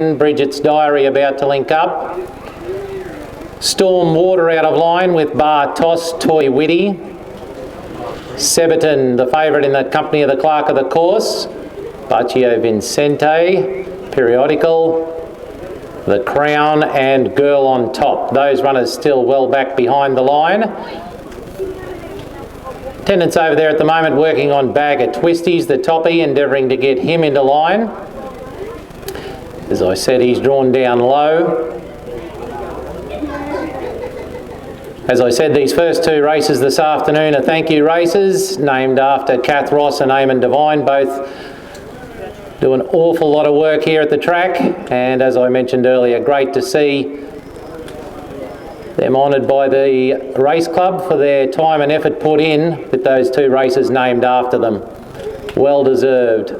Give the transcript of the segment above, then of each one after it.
Bridget's Diary about to link up. Storm Water out of line with Bar Toss, Toy Witty. Sebaton, the favourite in the company of the clerk of the course. Baccio Vincente, Periodical, The Crown and Girl on Top. Those runners still well back behind the line. Attendants over there at the moment working on Bag of Twisties, the toppy, endeavouring to get him into line. As I said, he's drawn down low. As I said, these first two races this afternoon are thank you races, named after Kath Ross and Eamon Devine, both do an awful lot of work here at the track. And as I mentioned earlier, great to see them honoured by the race club for their time and effort put in with those two races named after them. Well deserved.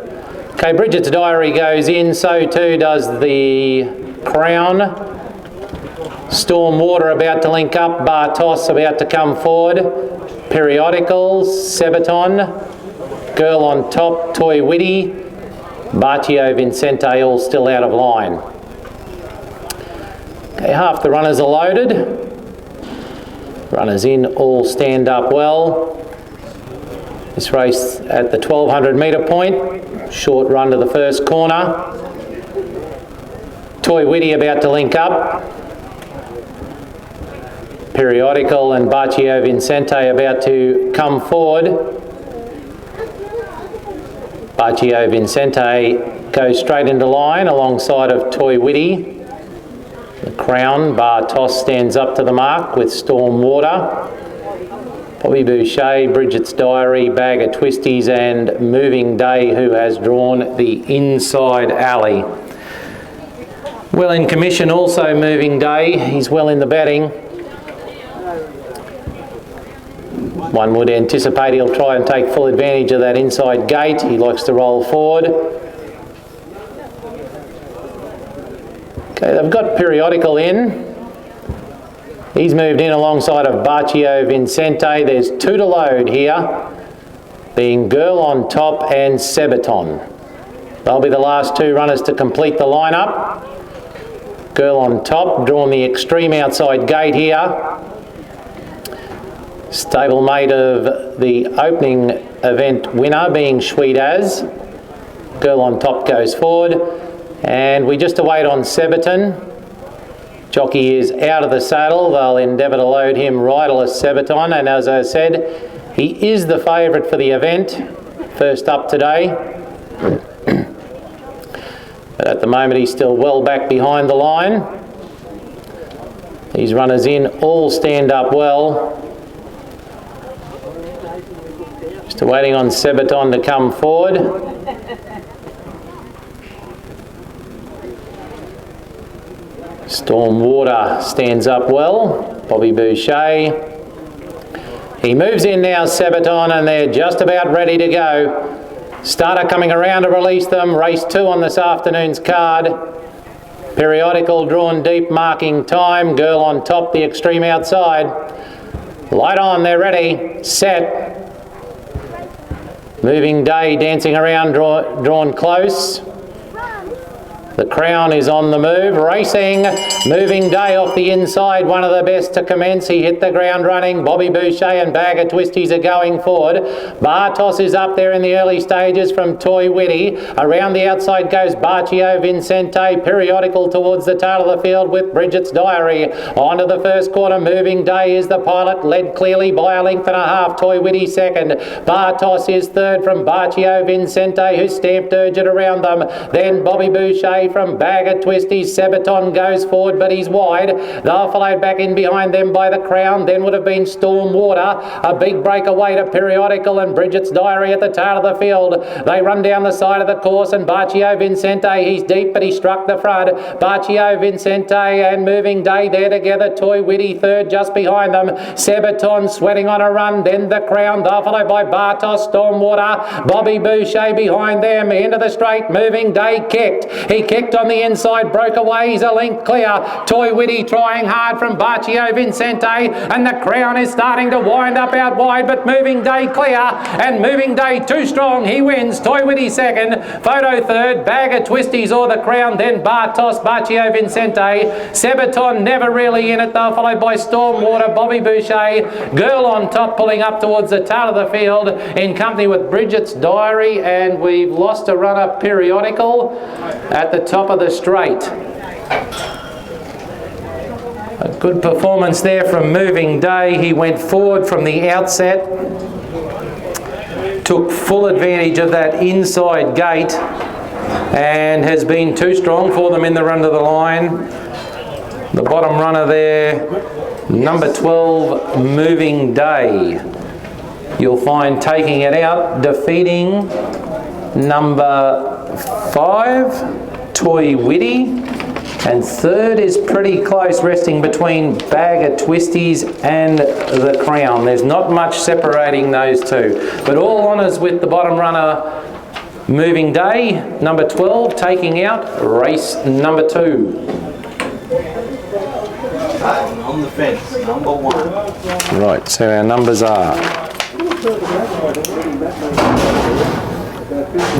Okay, Bridget's Diary goes in, so too does the Crown. Storm Water about to link up, Bar Toss about to come forward. Periodicals, Sebaton, Girl on Top, Toy Witty, Baccio Vincente all still out of line. Okay, half the runners are loaded. Runners in all stand up well. This race at the 1200 metre point. Short run to the first corner. Toy Witty about to link up. Periodical and Baccio Vincente about to come forward. Baccio Vincente goes straight into line alongside of Toy Witty. The Crown, Bar Toss stands up to the mark with Storm Water. Bobby Boucher, Bridget's Diary, Bag of Twisties and Moving Day, who has drawn the inside alley. Well in commission also Moving Day, he's well in the betting. One would anticipate he'll try and take full advantage of that inside gate. He likes to roll forward. Okay, they've got Periodical in. He's moved in alongside of Baccio Vincente. There's two to load here, being Girl on Top and Sebaton. They'll be the last two runners to complete the lineup. Girl on Top, drawn the extreme outside gate here. Stablemate of the opening event winner being Sweet As. Girl on Top goes forward. And we just await on Sebaton. Jockey is out of the saddle. They'll endeavour to load him riderless Sebaton. And as I said, he is the favourite for the event. First up today. But at the moment he's still well back behind the line. These runners in all stand up well. Just waiting on Sebaton to come forward. Storm Water stands up well. Bobby Boucher. He moves in now, Sebaton, and they're just about ready to go. Starter coming around to release them. Race 2 on this afternoon's card. Periodical drawn deep, marking time. Girl on Top, the extreme outside. Light on, they're ready. Set. Moving Day dancing around, drawn close. The Crown is on the move, racing. Moving Day off the inside, one of the best to commence. He hit the ground running. Bobby Boucher and Bag of Twisties are going forward. Bar Toss is up there in the early stages from Toy Witty. Around the outside goes Baccio Vincente. Periodical towards the tail of the field with Bridget's Diary. Onto the first quarter, Moving Day is the pilot, led clearly by a length and a half. Toy Witty second. Bar Toss is third from Baccio Vincente, who stamped urgent around them. Then Bobby Boucher from Bag of Twisties. Sebaton goes forward, but he's wide. They're followed back in behind them by the Crown. Then would have been Storm Water. A big breakaway to Periodical and Bridget's Diary at the tail of the field. They run down the side of the course, and Baccio Vincente, he's deep, but he struck the front. Baccio Vincente and Moving Day there together. Toy Witty third just behind them. Sebaton sweating on a run. Then the Crown. They're followed by Bar Toss, Storm Water. Bobby Boucher behind them. Into the straight. Moving Day kicked. He kicked kicked on the inside, broke away, he's a length clear. Toy Witty trying hard from Baccio Vincente, and the Crown is starting to wind up out wide, but Moving Day clear, and Moving Day too strong, he wins. Toy Witty second, Photo third, Bag of Twisties or the Crown, then Bartos, Baccio Vincente, Sebaton never really in it though, followed by Stormwater, Bobby Boucher, Girl on top pulling up towards the tail of the field in company with Bridget's Diary, and we've lost a runner, Periodical, at the top of the straight. A good performance there from Moving Day. He went forward from the outset, took full advantage of that inside gate, and has been too strong for them in the run to the line. The bottom runner there, number 12, Moving Day. You'll find taking it out, defeating number 5, Toy Witty, and third is pretty close, resting between Bag of Twisties and the Crown. There's not much separating those two, but all honours with the bottom runner, Moving Day, number 12, taking out race number 2. On the fence, number 1. Right, so our numbers are.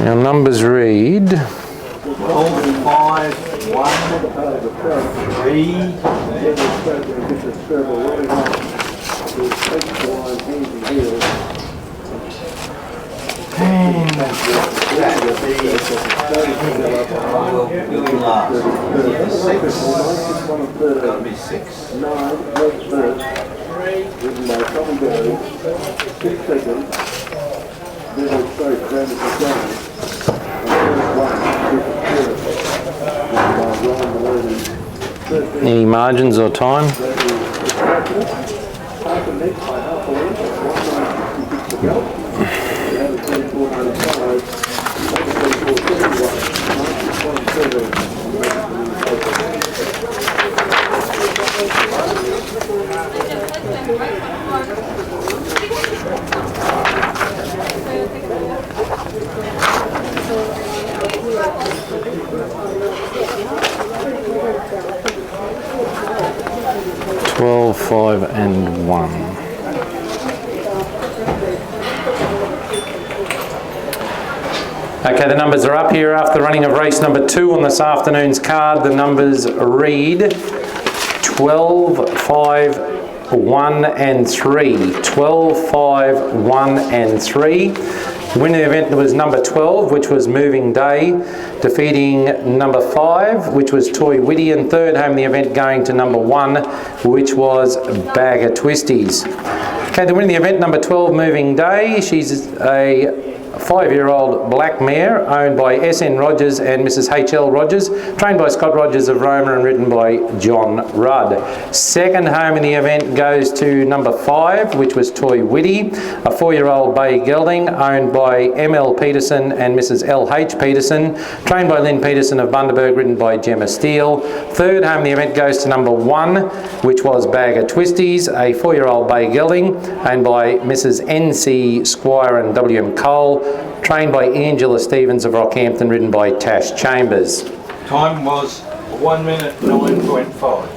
Our numbers read 12, 5, 1, 3. And that would be doing last. 6. Got to be 6. 9. any margins or time? Twelve, 5 and 1. Okay, the numbers are up here after the running of race number 2 on this afternoon's card. The numbers read 12, 5, 1 and 3. 12, 5, 1 and 3. The winner of the event was number 12, which was Moving Day, defeating number 5, which was Toy Witty, and third home the event going to number 1, which was Bag of Twisties. Okay, the winner of the event, number 12, Moving Day. She's a 5-year-old black mare owned by SN Rogers and Mrs. HL Rogers, trained by Scott Rogers of Roma and ridden by John Rudd. Second home in the event goes to number 5, which was Toy Witty, a 4-year-old bay gelding owned by ML Peterson and Mrs. LH Peterson, trained by Lynn Peterson of Bundaberg, ridden by Gemma Steele. Third home in the event goes to number 1, which was Bag of Twisties, a 4-year-old bay gelding owned by Mrs. NC Squire and WM Cole, trained by Angela Stevens of Rockhampton, ridden by Tash Chambers. Time was 1 minute 9.5.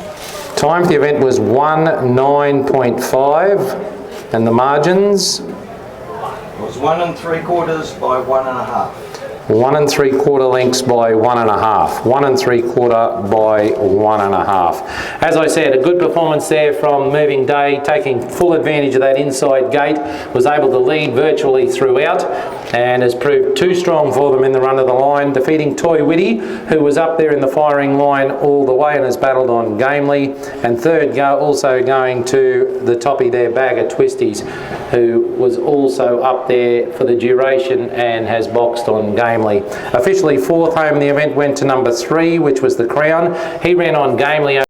Time for the event was 1:09.5, and the margins? It was 1 3/4 by 1.5. 1 3/4 lengths by 1.5. 1 3/4 by 1.5. As I said, a good performance there from Moving Day, taking full advantage of that inside gate, was able to lead virtually throughout and has proved too strong for them in the run of the line, defeating Toy Witty, who was up there in the firing line all the way and has battled on gamely, and third also going to the toppy there, Bag of Twisties, who was also up there for the duration and has boxed on gamely. Officially fourth home in the event went to number 3, which was the Crown. He ran on gamely